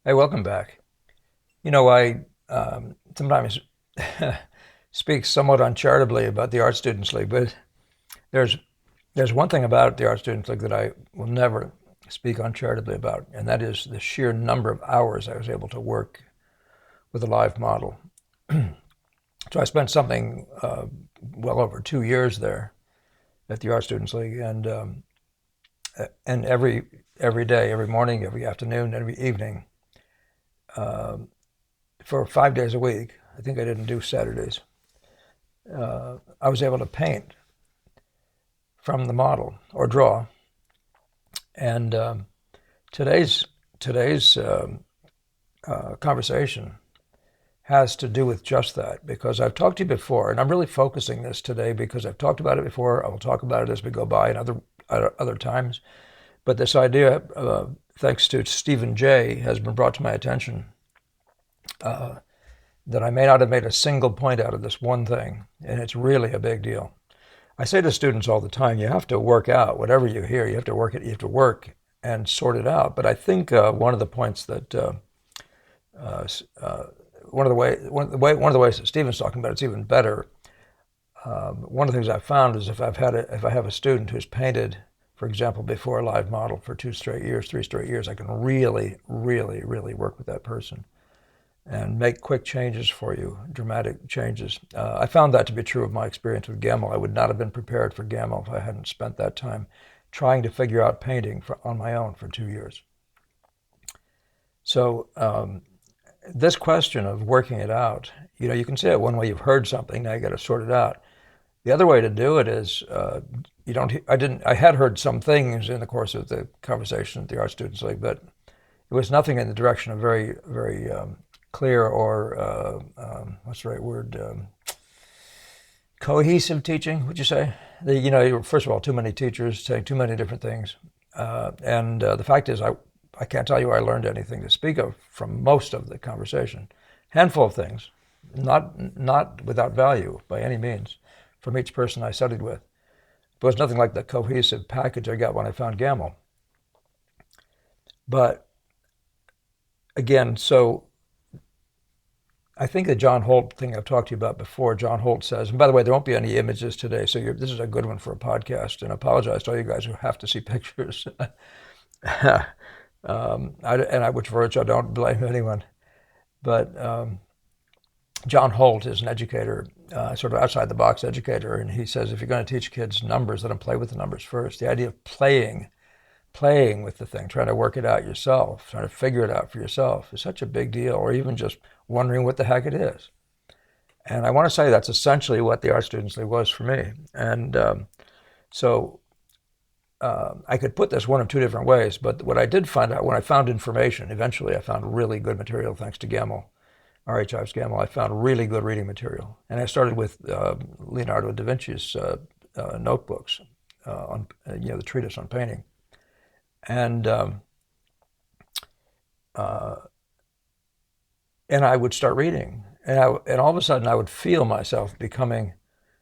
Hey, welcome back. I sometimes speak somewhat uncharitably about the Art Students League, but there's there's one thing about the Art Students League that I will never speak uncharitably about, and that is the sheer number of hours I was able to work with a live model. So I spent something well over 2 years there at the Art Students League, and every day, every morning, every afternoon, every evening, for 5 days a week. I think I didn't do Saturdays. I was able to paint from the model or draw. And today's today's conversation has to do with just that, because I've talked to you before, and I'm really focusing this today because I've talked about it before. I will talk about it as we go by in other times. But this idea, thanks to Stephen Jay, has been brought to my attention that I may not have made a single point out of this one thing, and it's really a big deal. I say to students all the time, you have to work out whatever you hear. You have to work it. You have to work and sort it out. But I think one of the points that one of the ways that Stephen's talking about it's even better. One of the things I've found is if I have a student who's painted, for example, before a live model for 2 straight years, 3 straight years, I can really, really, really work with that person and make quick changes for you, dramatic changes. I found that to be true of my experience with Gamel. I would not have been prepared for Gamel if I hadn't spent that time trying to figure out painting on my own for 2 years. So this question of working it out, you can say it one way: you've heard something, now you got to sort it out. The other way to do it is I had heard some things in the course of the conversation at the Art Students League, but it was nothing in the direction of very, very clear or what's the right word? Cohesive teaching, would you say? First of all, too many teachers saying too many different things, and the fact is, I can't tell you I learned anything to speak of from most of the conversation. Handful of things, not without value by any means, from each person I studied with. But it was nothing like the cohesive package I got when I found Gamel. But again, so I think the John Holt thing I've talked to you about before, John Holt says, and by the way, there won't be any images today, so this is a good one for a podcast, and I apologize to all you guys who have to see pictures. For which I don't blame anyone. But John Holt is an educator, sort of outside the box educator, and he says if you're going to teach kids numbers, let them play with the numbers first. The idea of playing with the thing, trying to work it out yourself, trying to figure it out for yourself is such a big deal, or even just wondering what the heck it is. And I want to say that's essentially what the Art Students League was for me. And so I could put this one of two different ways, but what I did find out when I found information, eventually I found really good material thanks to Gamel, R.H. Ives Gamel. I found really good reading material. And I started with Leonardo da Vinci's notebooks on the treatise on painting. And I would start reading, and all of a sudden I would feel myself becoming,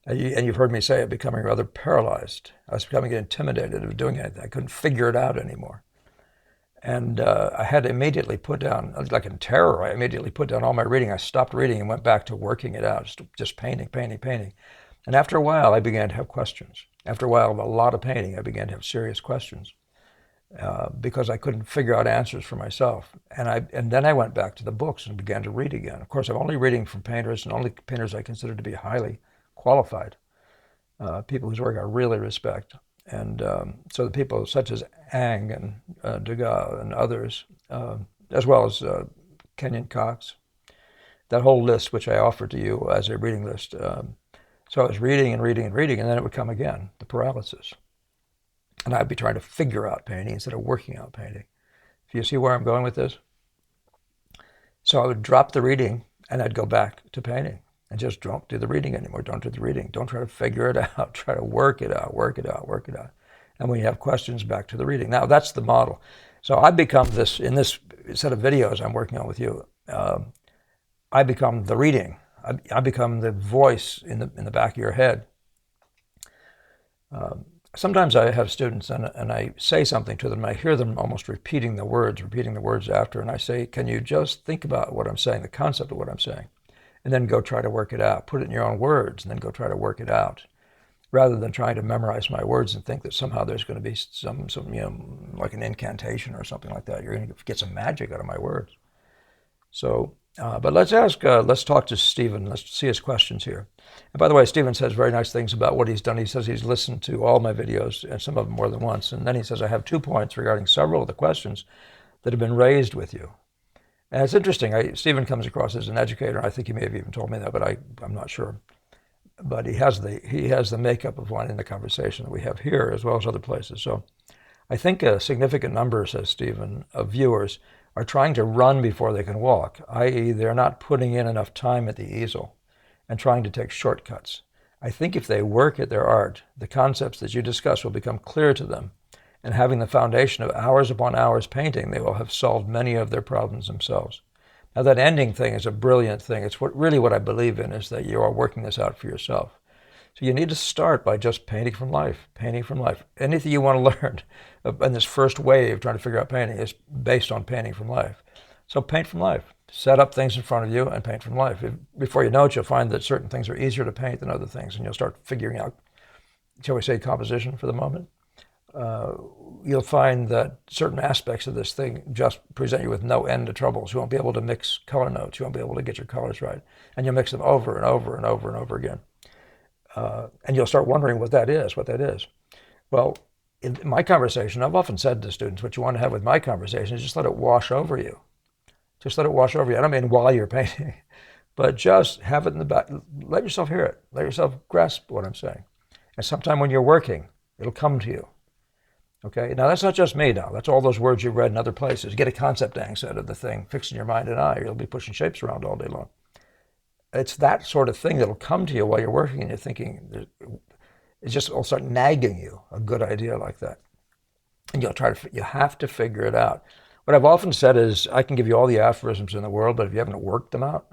and you've heard me say it, becoming rather paralyzed. I was becoming intimidated of doing anything. I couldn't figure it out anymore. And I had to immediately put down, like in terror, I immediately put down all my reading. I stopped reading and went back to working it out, just painting. And after a while, I began to have questions. After a while of a lot of painting, I began to have serious questions. Because I couldn't figure out answers for myself. And then I went back to the books and began to read again. Of course, I'm only reading from painters, and only painters I consider to be highly qualified, people whose work I really respect. And so the people such as Ang and Degas and others, as well as Kenyon Cox, that whole list which I offered to you as a reading list. So I was reading, and then it would come again, the paralysis. And I'd be trying to figure out painting instead of working out painting. Do you see where I'm going with this? So I would drop the reading and I'd go back to painting and just don't do the reading anymore. Don't do the reading. Don't try to figure it out. Try to work it out. And when you have questions, back to the reading. Now that's the model. So I become this, in this set of videos I'm working on with you, I become the reading. I become the voice in the back of your head. sometimes I have students and I say something to them. I hear them almost repeating the words after, and I say, can you just think about what I'm saying, the concept of what I'm saying, and then go try to work it out. Put it in your own words, and then go try to work it out, rather than trying to memorize my words and think that somehow there's going to be some like an incantation or something like that. You're going to get some magic out of my words. So, but let's talk to Stephen. Let's see his questions here. And by the way, Stephen says very nice things about what he's done. He says he's listened to all my videos, and some of them more than once. And then he says, I have 2 points regarding several of the questions that have been raised with you. And it's interesting. Stephen comes across as an educator. I think he may have even told me that, but I'm not sure. But he has the makeup of one in the conversation that we have here as well as other places. So I think a significant number, says Stephen, of viewers are trying to run before they can walk, i.e. they're not putting in enough time at the easel and trying to take shortcuts. I think if they work at their art, the concepts that you discuss will become clear to them, and having the foundation of hours upon hours painting, they will have solved many of their problems themselves. Now that ending thing is a brilliant thing. It's what I believe in, is that you are working this out for yourself. So you need to start by just painting from life, painting from life. Anything you want to learn in this first wave trying to figure out painting is based on painting from life. So paint from life. Set up things in front of you and paint from life. Before you know it, you'll find that certain things are easier to paint than other things, and you'll start figuring out, shall we say, composition for the moment. You'll find that certain aspects of this thing just present you with no end of troubles. You won't be able to mix color notes. You won't be able to get your colors right. And you'll mix them over and over and over and over again. And you'll start wondering what that is. Well, in my conversation, I've often said to students, what you want to have with my conversation is just let it wash over you. Just let it wash over you. I don't mean while you're painting, but just have it in the back. Let yourself hear it. Let yourself grasp what I'm saying. And sometime when you're working, it'll come to you. Okay, now that's not just me now. That's all those words you've read in other places. Get a concept angle of the thing fixed in your mind and eye. You'll be pushing shapes around all day long. It's that sort of thing that'll come to you while you're working and you're thinking, it just will start nagging you, a good idea like that. And you have to figure it out. What I've often said is, I can give you all the aphorisms in the world, but if you haven't worked them out,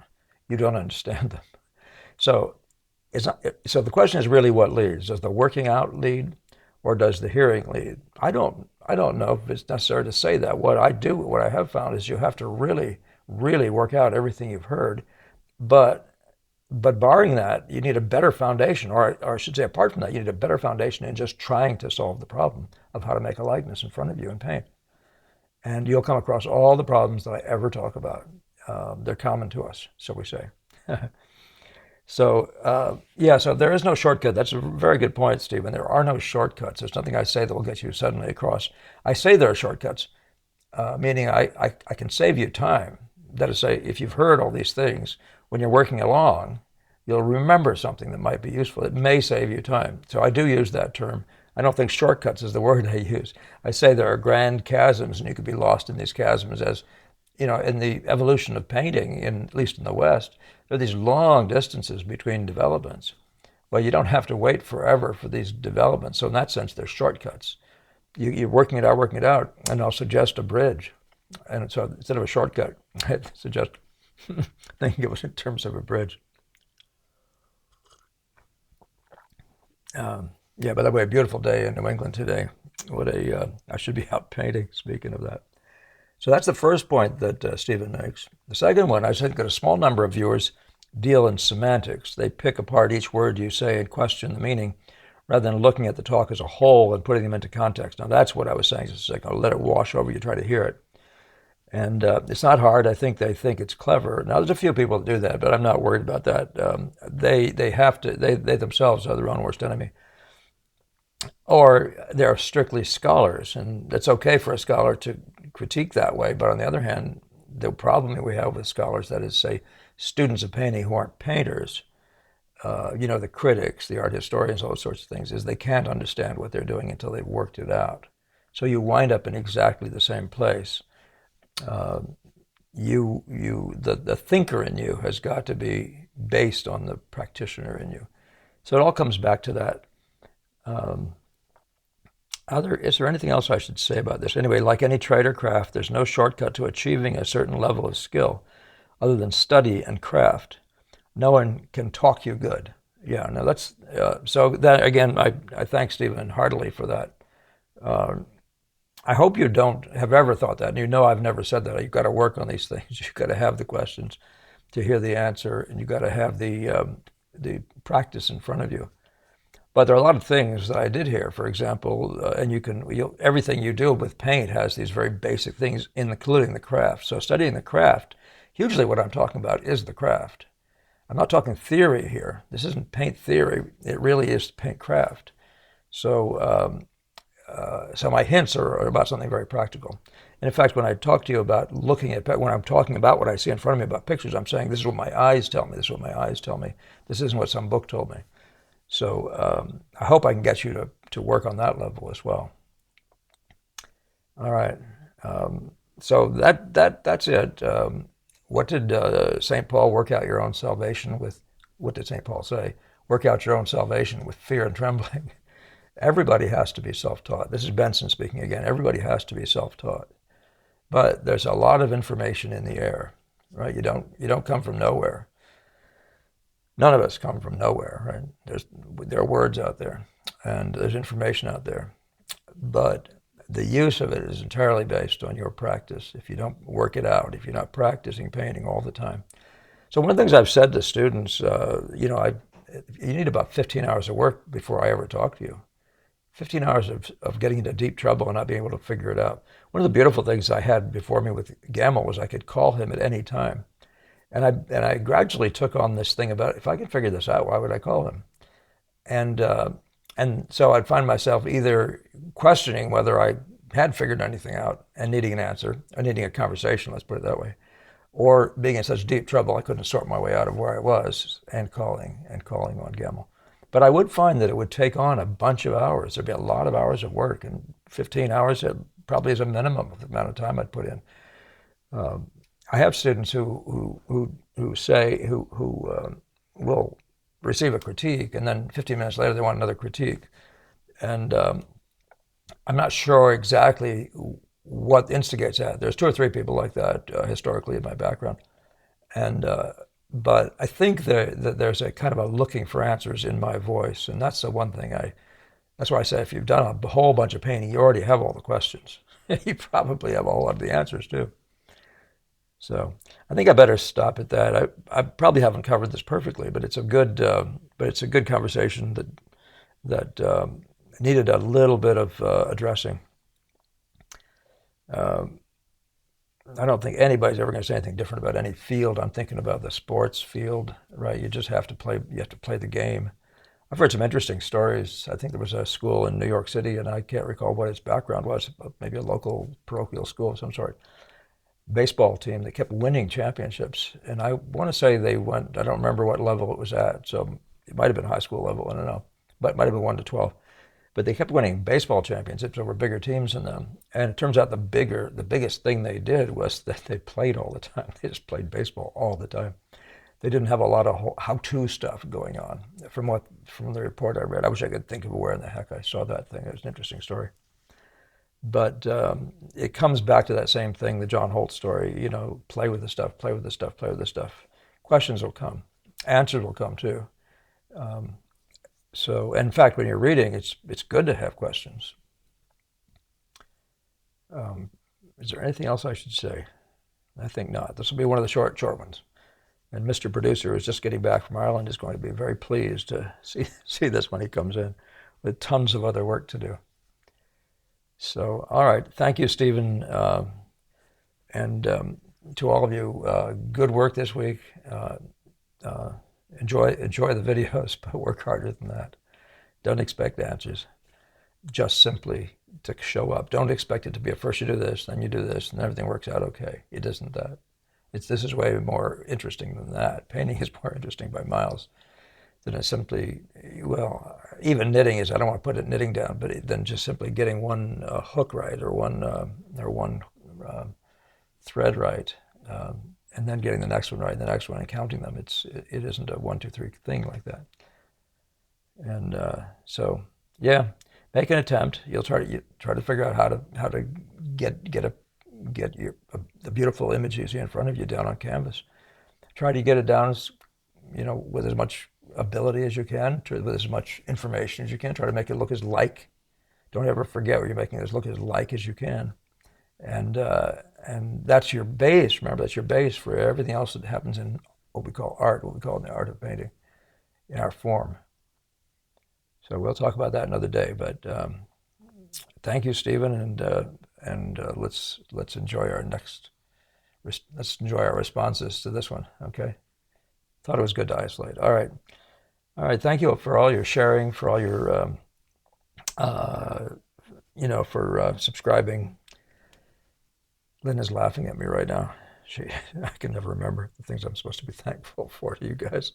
you don't understand them. So the question is really what leads. Does the working out lead, or does the hearing lead? I don't know if it's necessary to say that. What I have found is you have to really, really work out everything you've heard. But barring that, you need a better foundation, or I should say, apart from that, you need a better foundation in just trying to solve the problem of how to make a likeness in front of you in paint. And you'll come across all the problems that I ever talk about. They're common to us, so we say. So there is no shortcut. That's a very good point, Stephen. There are no shortcuts. There's nothing I say that will get you suddenly across. I say there are shortcuts, meaning I can save you time. That is to say, if you've heard all these things, when you're working along, you'll remember something that might be useful. It may save you time. So I do use that term. I don't think shortcuts is the word I use. I say there are grand chasms, and you could be lost in these chasms, as in the evolution of painting, at least in the West, there are these long distances between developments. Well, you don't have to wait forever for these developments. So in that sense, they're shortcuts. You're working it out, and I'll suggest a bridge. And so instead of a shortcut, I suggest thinking of it in terms of a bridge. By the way, a beautiful day in New England today. I should be out painting, speaking of that. So that's the first point that Stephen makes. The second one, I think that a small number of viewers deal in semantics. They pick apart each word you say and question the meaning, rather than looking at the talk as a whole and putting them into context. Now that's what I was saying just a second. I'll let it wash over you, try to hear it. And it's not hard. I think they think it's clever. Now there's a few people that do that, but I'm not worried about that. They themselves are their own worst enemy. Or they're strictly scholars, and it's okay for a scholar to critique that way. But on the other hand, the problem we have with scholars, that is, say, students of painting who aren't painters, the critics, the art historians, all sorts of things, is they can't understand what they're doing until they've worked it out. So you wind up in exactly the same place. The thinker in you has got to be based on the practitioner in you. So it all comes back to that. Is there anything else I should say about this? Anyway, like any trade or craft, there's no shortcut to achieving a certain level of skill other than study and craft. No one can talk you good. Yeah, no, that's so that again, I thank Stephen heartily for that. I hope you don't have ever thought that. And you know I've never said that. You've got to work on these things. You've got to have the questions to hear the answer, and you've got to have the practice in front of you. But there are a lot of things that I did here, for example, and everything you do with paint has these very basic things, including the craft. So studying the craft, hugely what I'm talking about is the craft. I'm not talking theory here. This isn't paint theory. It really is paint craft. So, so my hints are about something very practical. And in fact, when I talk to you about when I'm talking about what I see in front of me about pictures, I'm saying this is what my eyes tell me. This is what my eyes tell me. This isn't what some book told me. So I hope I can get you to work on that level as well. All right. So that's it. What did St. Paul work out your own salvation with? What did St. Paul say? Work out your own salvation with fear and trembling. Everybody has to be self-taught. This is Benson speaking again. Everybody has to be self-taught. But there's a lot of information in the air, right? You don't come from nowhere. None of us come from nowhere, right? There are words out there, and there's information out there. But the use of it is entirely based on your practice. If you don't work it out, if you're not practicing painting all the time. So one of the things I've said to students, you need about 15 hours of work before I ever talk to you. 15 hours of getting into deep trouble and not being able to figure it out. One of the beautiful things I had before me with Gamble was I could call him at any time. And I gradually took on this thing about, if I could figure this out, why would I call him? And so I'd find myself either questioning whether I had figured anything out and needing an answer, or needing a conversation, let's put it that way, or being in such deep trouble I couldn't sort my way out of where I was and calling on Gamble. But I would find that it would take on a bunch of hours. There'd be a lot of hours of work, and 15 hours probably is a minimum of the amount of time I'd put in. I have students who will receive a critique, and then 15 minutes later they want another critique, and I'm not sure exactly what instigates that. There's 2 or 3 people like that historically in my background, and but I think that there's a kind of a looking for answers in my voice, and that's the one thing that's why I say if you've done a whole bunch of painting, you already have all the questions. You probably have a whole lot of the answers too. So I think I better stop at that. I probably haven't covered this perfectly, but it's a good conversation that needed a little bit of addressing. I don't think anybody's ever going to say anything different about any field. I'm thinking about the sports field, right? You just have to play. You have to play the game. I've heard some interesting stories. I think there was a school in New York City, and I can't recall what its background was. Maybe a local parochial school of some sort. Baseball team that kept winning championships, and I want to say they went. I don't remember what level it was at, so it might have been high school level. I don't know, but it might have been 1 to 12. But they kept winning baseball championships over bigger teams than them. And it turns out the biggest thing they did was that they played all the time. They just played baseball all the time. They didn't have a lot of how-to stuff going on. From the report I read, I wish I could think of where in the heck I saw that thing. It was an interesting story. But it comes back to that same thing, the John Holt story. Play with the stuff, play with the stuff, play with the stuff. Questions will come. Answers will come too. So, in fact, when you're reading, it's good to have questions. Is there anything else I should say? I think not. This will be one of the short ones. And Mr. Producer, who's just getting back from Ireland, is going to be very pleased to see this when he comes in, with tons of other work to do. So, all right. Thank you, Stephen. And to all of you, good work this week. Enjoy the videos, but work harder than that. Don't expect answers. Just simply to show up. Don't expect it to be first you do this, then you do this, and everything works out okay. It isn't that. This is way more interesting than that. Painting is more interesting by miles than it's simply, well, even knitting is, I don't want to put knitting down, but then just simply getting one hook right or one thread right. And then getting the next one right, and the next one, and counting them. It isn't a 1, 2, 3 thing like that. And so, yeah, make an attempt. You'll try to figure out how to get the beautiful image you see in front of you down on canvas. Try to get it down, with as much ability as you can, with as much information as you can. Try to make it look as like. Don't ever forget what you're making it look as like as you can. And that's your base. Remember, that's your base for everything else that happens in what we call art, what we call the art of painting, in our form. So we'll talk about that another day. But thank you, Stephen, and let's enjoy our responses to this one. Okay. Thought it was good to isolate. All right. Thank you for all your sharing, for all your for subscribing. Lynn is laughing at me right now. I can never remember the things I'm supposed to be thankful for to you guys.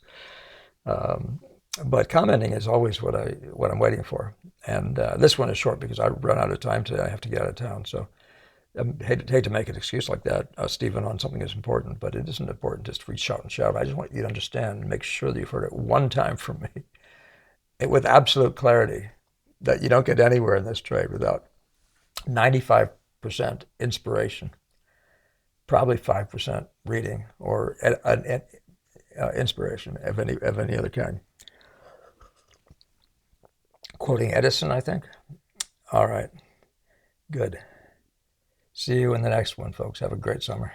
But commenting is always what I'm waiting for. And this one is short because I run out of time today. I have to get out of town. So I hate to make an excuse like that, Stephen, on something that's important, but it isn't important just to reach out and shout. I just want you to understand and make sure that you've heard it one time from me with absolute clarity, that you don't get anywhere in this trade without 95% inspiration, probably 5% reading or inspiration of any other kind. Quoting Edison, I think. All right. Good. See you in the next one, folks. Have a great summer.